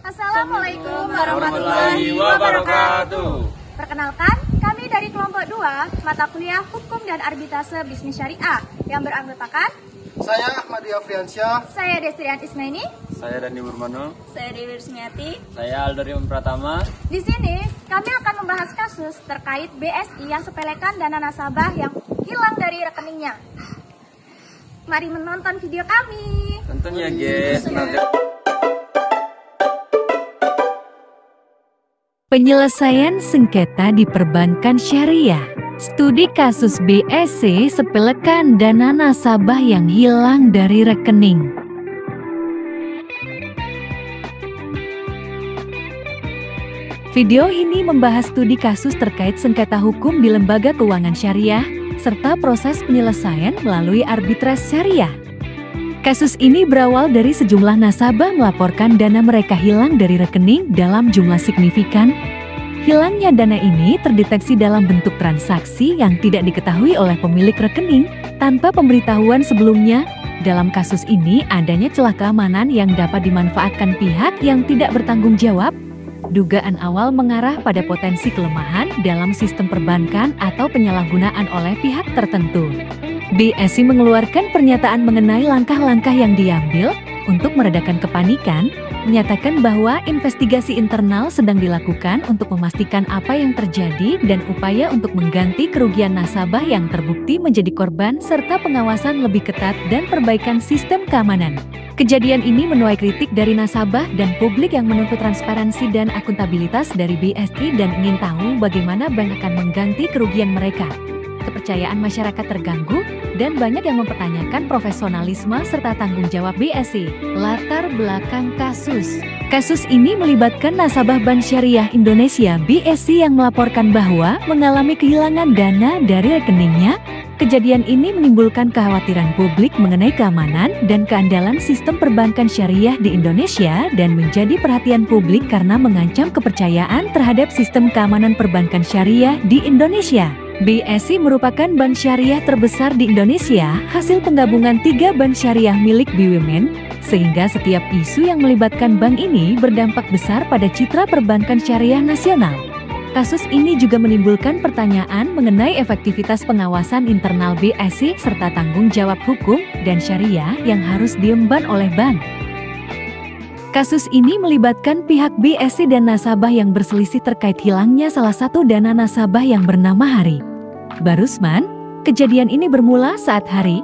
Assalamualaikum warahmatullahi wabarakatuh. Perkenalkan, kami dari kelompok 2 mata kuliah Hukum dan Arbitrase Bisnis Syariah yang beranggotakan saya Ahmad Afriansyah, saya Desrian Ismaini, saya Dandi Burmano, Saya Dewi Rusmiati. saya Aldo Rium Pratama. Di sini kami akan membahas kasus terkait BSI yang sepelekan dana nasabah yang hilang dari rekeningnya. Mari menonton video kami. Tentunya guys. Penyelesaian sengketa di perbankan syariah. Studi kasus BSI sepelekan dana nasabah yang hilang dari rekening. Video ini membahas studi kasus terkait sengketa hukum di lembaga keuangan syariah, serta proses penyelesaian melalui arbitrase syariah. Kasus ini berawal dari sejumlah nasabah melaporkan dana mereka hilang dari rekening dalam jumlah signifikan. Hilangnya dana ini terdeteksi dalam bentuk transaksi yang tidak diketahui oleh pemilik rekening tanpa pemberitahuan sebelumnya. Dalam kasus ini adanya celah keamanan yang dapat dimanfaatkan pihak yang tidak bertanggung jawab. Dugaan awal mengarah pada potensi kelemahan dalam sistem perbankan atau penyalahgunaan oleh pihak tertentu. BSI mengeluarkan pernyataan mengenai langkah-langkah yang diambil untuk meredakan kepanikan, menyatakan bahwa investigasi internal sedang dilakukan untuk memastikan apa yang terjadi dan upaya untuk mengganti kerugian nasabah yang terbukti menjadi korban serta pengawasan lebih ketat dan perbaikan sistem keamanan. Kejadian ini menuai kritik dari nasabah dan publik yang menuntut transparansi dan akuntabilitas dari BSI dan ingin tahu bagaimana bank akan mengganti kerugian mereka. Kepercayaan masyarakat terganggu, dan banyak yang mempertanyakan profesionalisme serta tanggung jawab BSI. Latar belakang kasus. Kasus ini melibatkan nasabah Bank Syariah Indonesia BSI yang melaporkan bahwa mengalami kehilangan dana dari rekeningnya. Kejadian ini menimbulkan kekhawatiran publik mengenai keamanan dan keandalan sistem perbankan syariah di Indonesia dan menjadi perhatian publik karena mengancam kepercayaan terhadap sistem keamanan perbankan syariah di Indonesia. BSI merupakan bank syariah terbesar di Indonesia, hasil penggabungan 3 bank syariah milik BUMN, sehingga setiap isu yang melibatkan bank ini berdampak besar pada citra perbankan syariah nasional. Kasus ini juga menimbulkan pertanyaan mengenai efektivitas pengawasan internal BSI serta tanggung jawab hukum dan syariah yang harus diemban oleh bank. Kasus ini melibatkan pihak BSI dan nasabah yang berselisih terkait hilangnya salah satu dana nasabah yang bernama Hari Barusman. Kejadian ini bermula saat Hari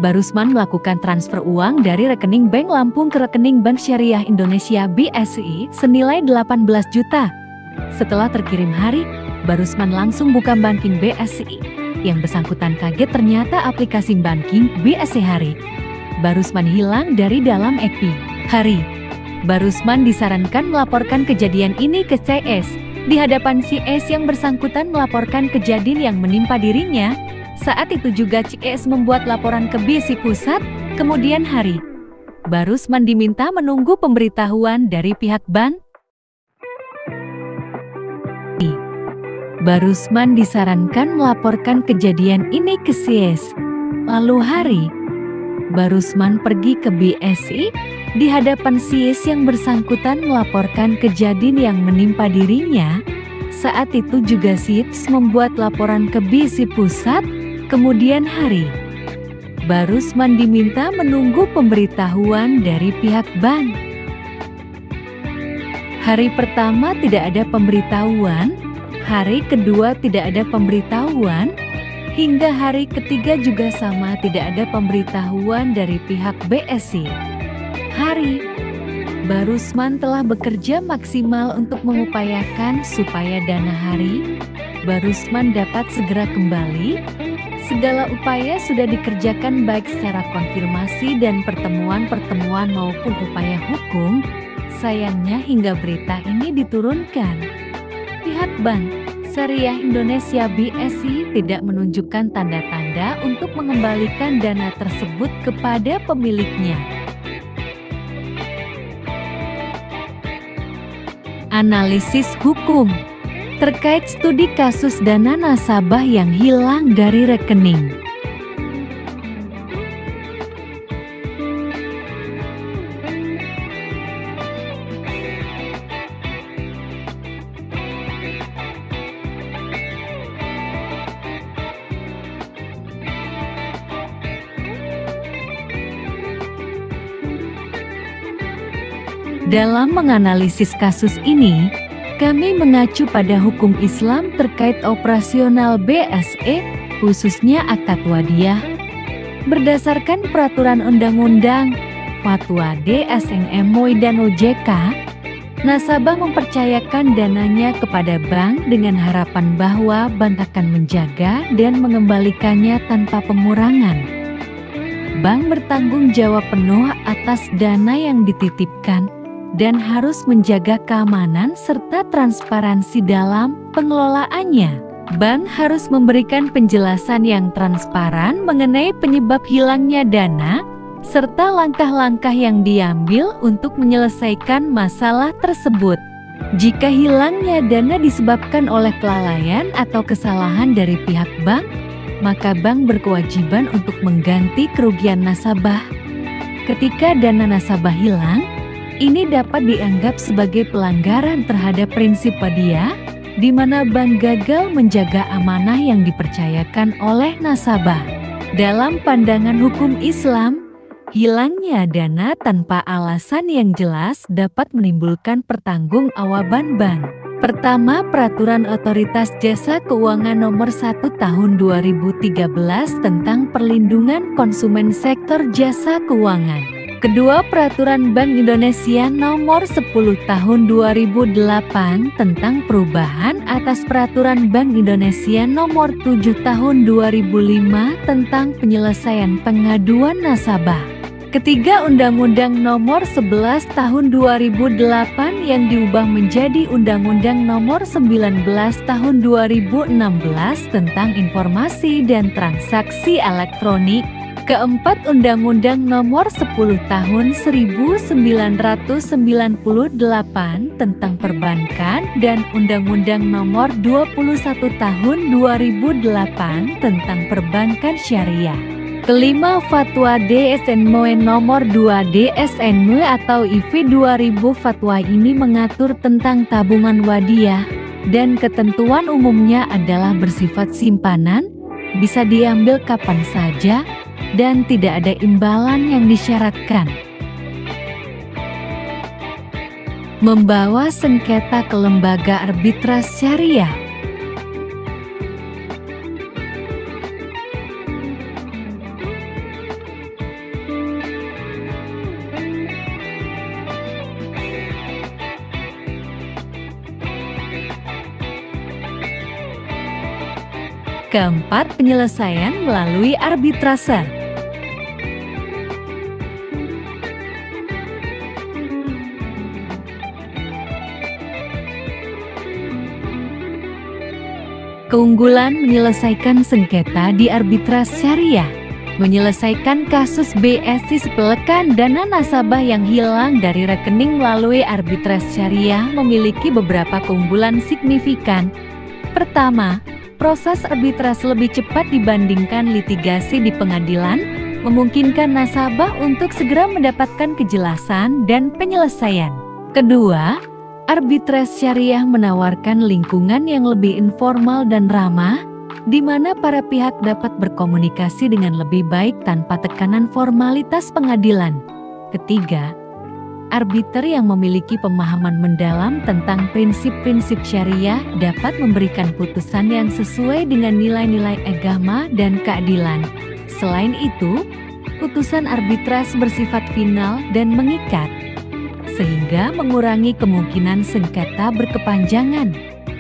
Barusman melakukan transfer uang dari rekening Bank Lampung ke rekening Bank Syariah Indonesia BSI senilai 18 juta. Setelah terkirim Hari, Barusman langsung buka banking BSI. Yang bersangkutan kaget ternyata aplikasi banking BSI Hari Barusman hilang dari dalam API. Hari Barusman disarankan melaporkan kejadian ini ke CS. Di hadapan CS yang bersangkutan melaporkan kejadian yang menimpa dirinya. Saat itu juga CS membuat laporan ke BSI Pusat. Kemudian Hari Barusman diminta menunggu pemberitahuan dari pihak bank. Barusman disarankan melaporkan kejadian ini ke CS. Lalu Hari Barusman pergi ke BSI. Di hadapan CS yang bersangkutan melaporkan kejadian yang menimpa dirinya. Saat itu juga CS membuat laporan ke BSI Pusat. Kemudian Hari Barusman diminta menunggu pemberitahuan dari pihak bank. Hari pertama tidak ada pemberitahuan, hari kedua tidak ada pemberitahuan, hingga hari ketiga juga sama tidak ada pemberitahuan dari pihak BSI. Hari Barusman telah bekerja maksimal untuk mengupayakan supaya dana Hari Barusman dapat segera kembali. Segala upaya sudah dikerjakan baik secara konfirmasi dan pertemuan-pertemuan maupun upaya hukum. Sayangnya hingga berita ini diturunkan, pihak Bank Syariah Indonesia BSI tidak menunjukkan tanda-tanda untuk mengembalikan dana tersebut kepada pemiliknya. Analisis hukum terkait studi kasus dana nasabah yang hilang dari rekening. Dalam menganalisis kasus ini, kami mengacu pada hukum Islam terkait operasional BSE, khususnya akad wadiah. Berdasarkan peraturan undang-undang, fatwa DSN MUI dan OJK, nasabah mempercayakan dananya kepada bank dengan harapan bahwa bank akan menjaga dan mengembalikannya tanpa pengurangan. Bank bertanggung jawab penuh atas dana yang dititipkan dan harus menjaga keamanan serta transparansi dalam pengelolaannya. Bank harus memberikan penjelasan yang transparan mengenai penyebab hilangnya dana, serta langkah-langkah yang diambil untuk menyelesaikan masalah tersebut. Jika hilangnya dana disebabkan oleh kelalaian atau kesalahan dari pihak bank, maka bank berkewajiban untuk mengganti kerugian nasabah. Ketika dana nasabah hilang, ini dapat dianggap sebagai pelanggaran terhadap prinsip wadiah, di mana bank gagal menjaga amanah yang dipercayakan oleh nasabah. Dalam pandangan hukum Islam, hilangnya dana tanpa alasan yang jelas dapat menimbulkan pertanggungjawaban bank. Pertama, Peraturan Otoritas Jasa Keuangan Nomor 1 Tahun 2013 tentang Perlindungan Konsumen Sektor Jasa Keuangan. Kedua, Peraturan Bank Indonesia Nomor 10 Tahun 2008 tentang perubahan atas Peraturan Bank Indonesia Nomor 7 Tahun 2005 tentang penyelesaian pengaduan nasabah. Ketiga, Undang-Undang Nomor 11 Tahun 2008 yang diubah menjadi Undang-Undang Nomor 19 Tahun 2016 tentang informasi dan transaksi elektronik. Keempat, Undang-Undang Nomor 10 Tahun 1998 tentang perbankan dan Undang-Undang Nomor 21 Tahun 2008 tentang perbankan syariah. Kelima, Fatwa DSN MUI Nomor 2 DSN MUI atau IV 2000. Fatwa ini mengatur tentang tabungan wadiah dan ketentuan umumnya adalah bersifat simpanan, bisa diambil kapan saja, dan tidak ada imbalan yang disyaratkan. Membawa sengketa ke lembaga arbitras syariah. Keempat, penyelesaian melalui arbitrase. Keunggulan menyelesaikan sengketa di arbitras syariah. Menyelesaikan kasus BSI sepelekan dana nasabah yang hilang dari rekening melalui arbitras syariah memiliki beberapa keunggulan signifikan. Pertama, proses arbitras lebih cepat dibandingkan litigasi di pengadilan, memungkinkan nasabah untuk segera mendapatkan kejelasan dan penyelesaian. Kedua, arbitras syariah menawarkan lingkungan yang lebih informal dan ramah, di mana para pihak dapat berkomunikasi dengan lebih baik tanpa tekanan formalitas pengadilan. Ketiga, arbiter yang memiliki pemahaman mendalam tentang prinsip-prinsip syariah dapat memberikan putusan yang sesuai dengan nilai-nilai agama dan keadilan. Selain itu, putusan arbitras bersifat final dan mengikat, sehingga mengurangi kemungkinan sengketa berkepanjangan.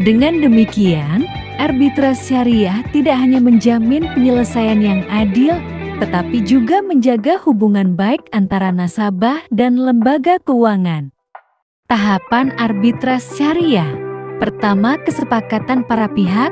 Dengan demikian, arbitras syariah tidak hanya menjamin penyelesaian yang adil, tetapi juga menjaga hubungan baik antara nasabah dan lembaga keuangan. Tahapan arbitras syariah. Pertama, kesepakatan para pihak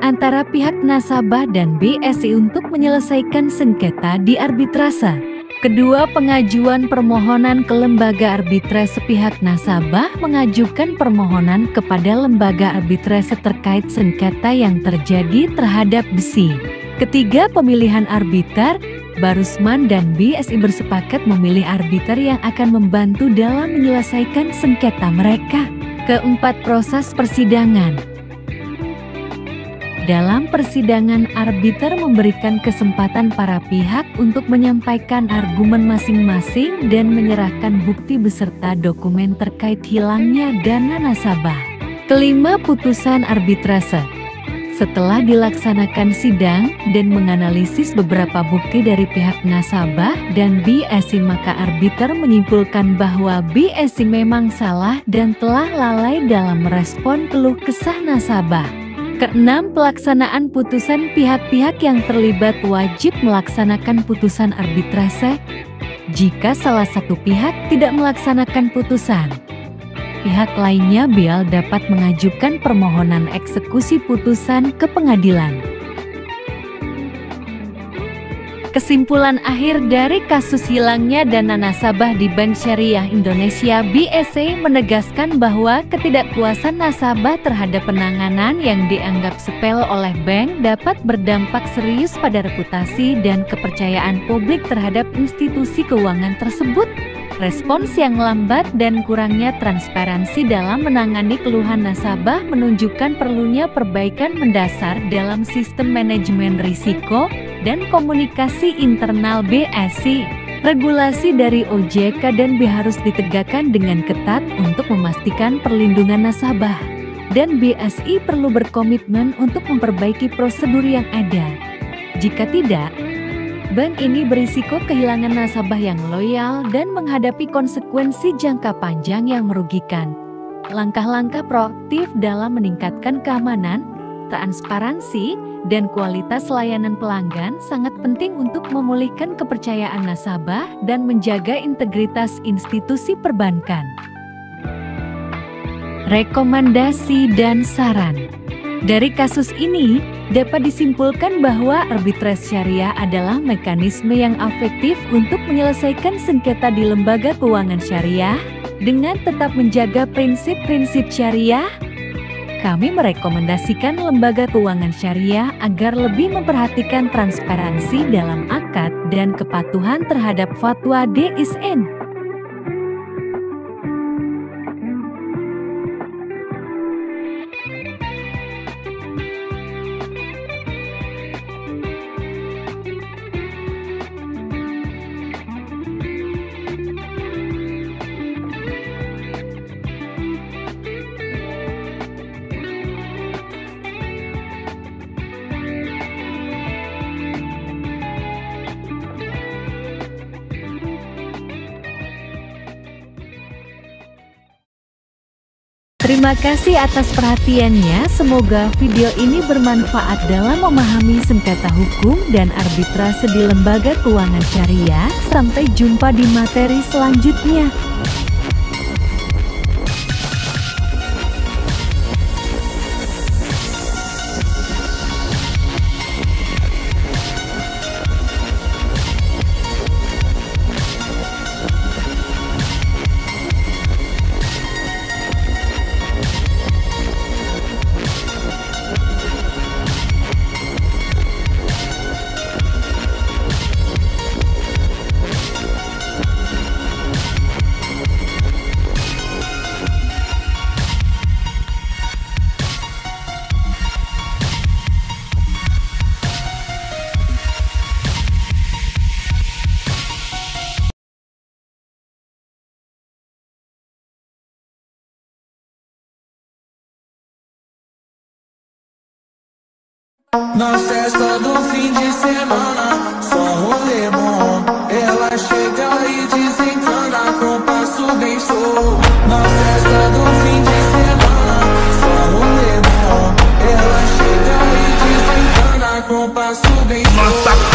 antara pihak nasabah dan BSI untuk menyelesaikan sengketa di arbitrase. Kedua, pengajuan permohonan ke lembaga arbitrase. Pihak nasabah mengajukan permohonan kepada lembaga arbitrase terkait sengketa yang terjadi terhadap BSI. Ketiga, pemilihan arbiter. Barusman dan BSI bersepakat memilih arbiter yang akan membantu dalam menyelesaikan sengketa mereka. Keempat, proses persidangan. Dalam persidangan, arbiter memberikan kesempatan para pihak untuk menyampaikan argumen masing-masing dan menyerahkan bukti beserta dokumen terkait hilangnya dana nasabah. Kelima, putusan arbitrase. Setelah dilaksanakan sidang dan menganalisis beberapa bukti dari pihak nasabah dan BSI, maka arbiter menyimpulkan bahwa BSI memang salah dan telah lalai dalam merespon keluh kesah nasabah. Keenam, pelaksanaan putusan. Pihak-pihak yang terlibat wajib melaksanakan putusan arbitrase. Jika salah satu pihak tidak melaksanakan putusan, pihak lainnya dapat mengajukan permohonan eksekusi putusan ke pengadilan. Kesimpulan akhir dari kasus hilangnya dana nasabah di Bank Syariah Indonesia BSI menegaskan bahwa ketidakpuasan nasabah terhadap penanganan yang dianggap sepele oleh bank dapat berdampak serius pada reputasi dan kepercayaan publik terhadap institusi keuangan tersebut. Respons yang lambat dan kurangnya transparansi dalam menangani keluhan nasabah menunjukkan perlunya perbaikan mendasar dalam sistem manajemen risiko dan komunikasi internal BSI. Regulasi dari OJK dan BI harus ditegakkan dengan ketat untuk memastikan perlindungan nasabah, dan BSI perlu berkomitmen untuk memperbaiki prosedur yang ada. Jika tidak, bank ini berisiko kehilangan nasabah yang loyal dan menghadapi konsekuensi jangka panjang yang merugikan. Langkah-langkah proaktif dalam meningkatkan keamanan, transparansi, dan kualitas layanan pelanggan sangat penting untuk memulihkan kepercayaan nasabah dan menjaga integritas institusi perbankan. Rekomendasi dan saran. Dari kasus ini, dapat disimpulkan bahwa arbitrase syariah adalah mekanisme yang efektif untuk menyelesaikan sengketa di lembaga keuangan syariah dengan tetap menjaga prinsip-prinsip syariah. Kami merekomendasikan lembaga keuangan syariah agar lebih memperhatikan transparansi dalam akad dan kepatuhan terhadap fatwa DSN. Terima kasih atas perhatiannya. Semoga video ini bermanfaat dalam memahami sengketa hukum dan arbitrase di lembaga keuangan syariah. Sampai jumpa di materi selanjutnya. Na festa do fim de semana, só rolê bom. Ela chega e desencana com passo bem show. Na festa do fim de semana, só rolê bom. Ela chega e desencana com passo bem show.